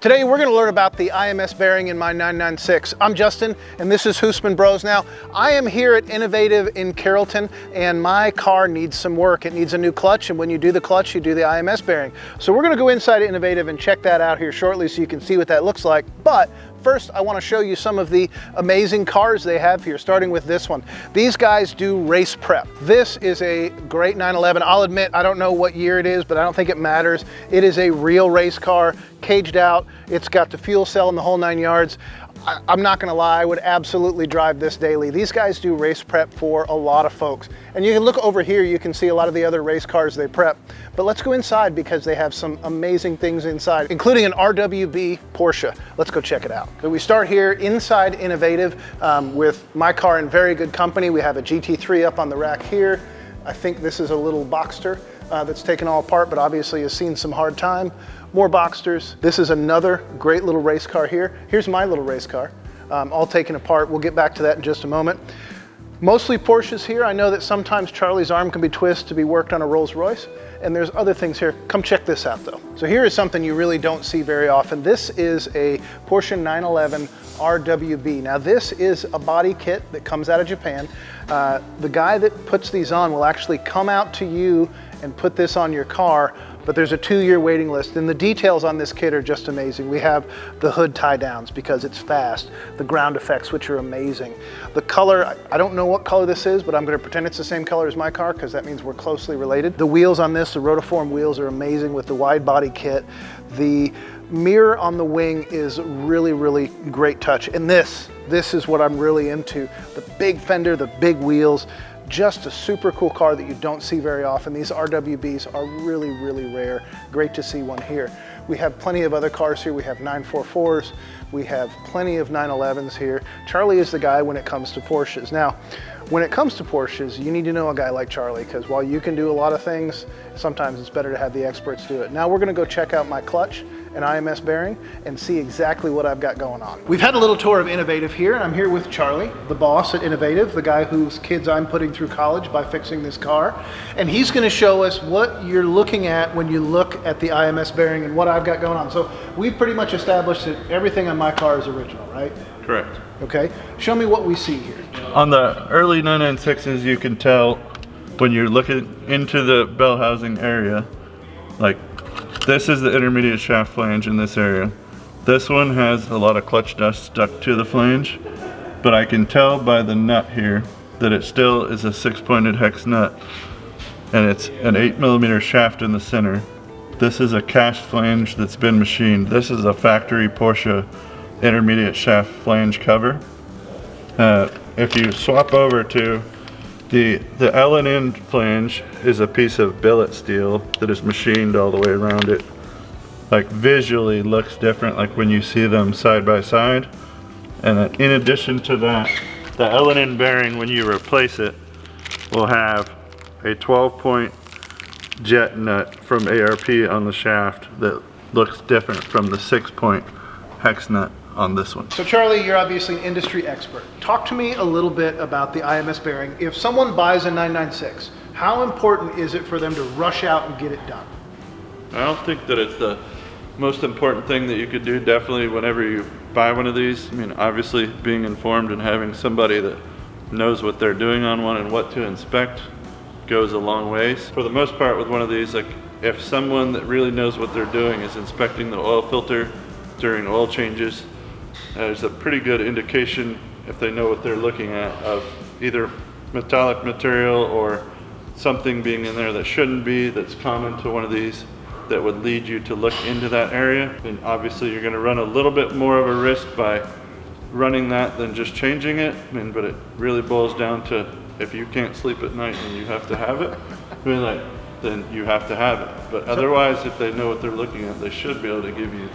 Today we're going to learn about the IMS bearing in my 996. I'm Justin and this is Husman Bros. Now, I am here at Innovative in Carrollton and my car needs some work. It needs a new clutch, and when you do the clutch, you do the IMS bearing. So we're going to go inside Innovative and check that out here shortly so you can see what that looks like. But first, I want to show you some of the amazing cars they have here, starting with this one. These guys do race prep. This is a great 911. I'll admit, I don't know what year it is, but I don't think it matters. It is a real race car, caged out. It's got the fuel cell and the whole 9 yards. I'm not gonna lie, I would absolutely drive this daily. These guys do race prep for a lot of folks. And you can look over here, you can see a lot of the other race cars they prep. But let's go inside because they have some amazing things inside, including an RWB Porsche. Let's go check it out. So we start here inside Innovative with my car in very good company. We have a GT3 up on the rack here. I think this is a little Boxster that's taken all apart, but obviously has seen some hard time. More Boxsters. This is another great little race car here. Here's my little race car, all taken apart. We'll get back to that in just a moment. Mostly Porsches here. I know that sometimes Charlie's arm can be twisted to be worked on a Rolls Royce, and there's other things here. Come check this out though. So here is something you really don't see very often. This is a Porsche 911 RWB. Now this is a body kit that comes out of Japan. The guy that puts these on will actually come out to you and put this on your car, but there's a 2-year waiting list, and the details on this kit are just amazing. We have the hood tie downs because it's fast, the ground effects, which are amazing. The color, I don't know what color this is, but I'm gonna pretend it's the same color as my car because that means we're closely related. The wheels on this, the rotiform wheels, are amazing with the wide body kit. The mirror on the wing is really, really great touch. And this is what I'm really into. The big fender, the big wheels, just a super cool car that you don't see very often. These RWBs are really, really rare. Great to see one here. We have plenty of other cars here. We have 944s. We have plenty of 911s here. Charlie is the guy when it comes to Porsches. Now, when it comes to Porsches, you need to know a guy like Charlie, because while you can do a lot of things, sometimes it's better to have the experts do it. Now we're gonna go check out my clutch and IMS bearing and see exactly what I've got going on. We've had a little tour of Innovative here, and I'm here with Charlie, the boss at Innovative, the guy whose kids I'm putting through college by fixing this car. And he's gonna show us what you're looking at when you look at the IMS bearing and what I've got going on. So we've pretty much established that everything on my car is original, right? Correct. Okay, show me what we see here. On the early 996s, you can tell when you're looking into the bell housing area, like this is the intermediate shaft flange in this area. This one has a lot of clutch dust stuck to the flange, but I can tell by the nut here that it still is a 6-pointed hex nut, and it's an 8mm shaft in the center. This is a cast flange that's been machined. This is a factory Porsche intermediate shaft flange cover. If you swap over to the L&N flange is a piece of billet steel that is machined all the way around it. Like visually looks different like when you see them side by side. And in addition to that, the L&N bearing, when you replace it, will have a 12-point jet nut from ARP on the shaft that looks different from the 6-point hex nut on this one. So Charlie, you're obviously an industry expert. Talk to me a little bit about the IMS bearing. If someone buys a 996, how important is it for them to rush out and get it done? I don't think that it's the most important thing that you could do, definitely whenever you buy one of these. I mean, obviously being informed and having somebody that knows what they're doing on one and what to inspect goes a long ways. For the most part with one of these, like if someone that really knows what they're doing is inspecting the oil filter during oil changes, there's a pretty good indication, if they know what they're looking at, of either metallic material or something being in there that shouldn't be, that's common to one of these, that would lead you to look into that area. And obviously you're going to run a little bit more of a risk by running that than just changing it. I mean, but it really boils down to, if you can't sleep at night and you have to have it, I mean, like, then you have to have it. But otherwise, if they know what they're looking at, they should be able to give you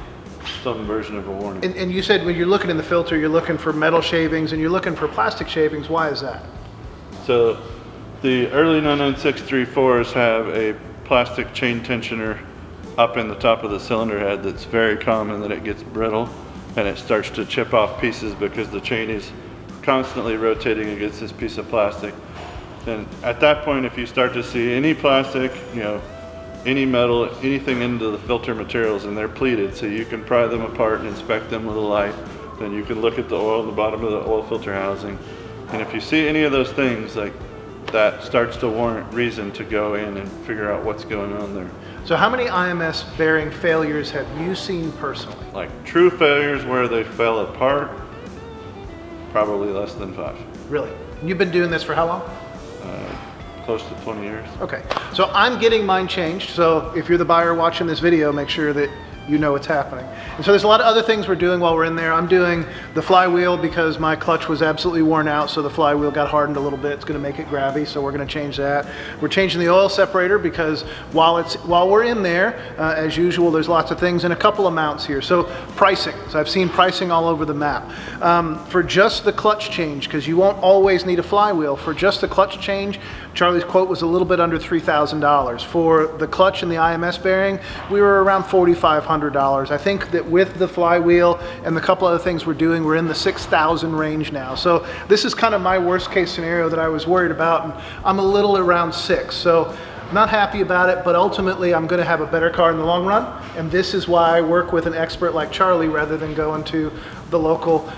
some version of a warning. And you said when you're looking in the filter, you're looking for metal shavings and you're looking for plastic shavings. Why is that? So the early 996-34s have a plastic chain tensioner up in the top of the cylinder head that's very common that it gets brittle and it starts to chip off pieces because the chain is constantly rotating against this piece of plastic. And at that point, if you start to see any plastic, you know, any metal, anything into the filter materials, and they're pleated, so you can pry them apart and inspect them with a light. Then you can look at the oil in the bottom of the oil filter housing. And if you see any of those things, like that starts to warrant reason to go in and figure out what's going on there. So how many IMS bearing failures have you seen personally? Like true failures where they fell apart, probably less than 5. Really? You've been doing this for how long? Close to 20 years. Okay, so I'm getting mine changed. So if you're the buyer watching this video, make sure that you know what's happening. And so there's a lot of other things we're doing while we're in there. I'm doing the flywheel because my clutch was absolutely worn out, so the flywheel got hardened a little bit. It's gonna make it grabby, so we're gonna change that. We're changing the oil separator because while we're in there, as usual, there's lots of things and a couple of mounts here. So pricing, so I've seen pricing all over the map. For just the clutch change, because you won't always need a flywheel, for just the clutch change, Charlie's quote was a little bit under $3,000. For the clutch and the IMS bearing, we were around $4,500. I think that with the flywheel and the couple other things we're doing, we're in the $6,000 range now. So this is kind of my worst case scenario that I was worried about, and I'm a little around $6,000. So not happy about it, but ultimately I'm going to have a better car in the long run, and this is why I work with an expert like Charlie rather than going to the local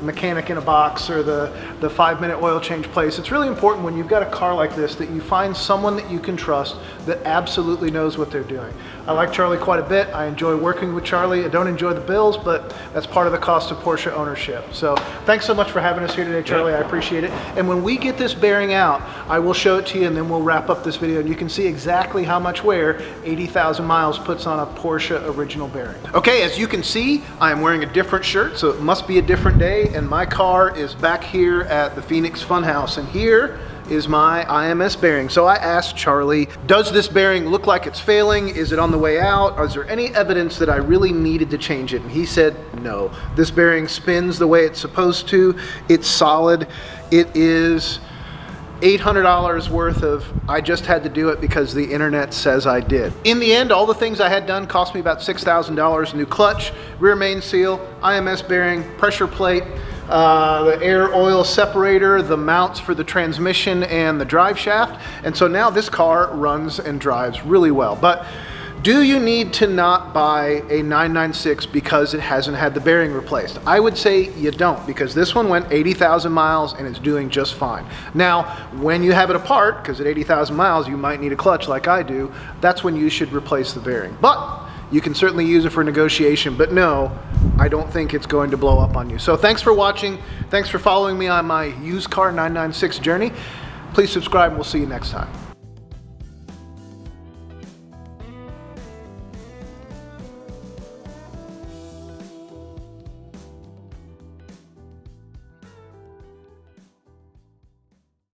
mechanic in a box or the 5-minute oil change place. It's really important when you've got a car like this that you find someone that you can trust that absolutely knows what they're doing. I like Charlie quite a bit. I enjoy working with Charlie. I don't enjoy the bills, but that's part of the cost of Porsche ownership. So thanks so much for having us here today, Charlie. I appreciate it. And when we get this bearing out, I will show it to you, and then we'll wrap up this video and you can see exactly how much wear 80,000 miles puts on a Porsche original bearing. Okay, as you can see, I am wearing a different shirt, so it must be a different day, and my car is back here at the Phoenix Funhouse, and here is my IMS bearing. So I asked Charlie, does this bearing look like it's failing? Is it on the way out? Is there any evidence that I really needed to change it? And he said, no. This bearing spins the way it's supposed to. It's solid. It is $800 worth of, I just had to do it because the internet says I did. In the end, all the things I had done cost me about $6,000. New clutch, rear main seal, IMS bearing, pressure plate, the air oil separator, the mounts for the transmission and the drive shaft. And so now this car runs and drives really well. But do you need to not buy a 996 because it hasn't had the bearing replaced? I would say you don't, because this one went 80,000 miles and it's doing just fine. Now, when you have it apart, because at 80,000 miles you might need a clutch like I do, that's when you should replace the bearing. But you can certainly use it for negotiation, but no, I don't think it's going to blow up on you. So thanks for watching. Thanks for following me on my used car 996 journey. Please subscribe and we'll see you next time.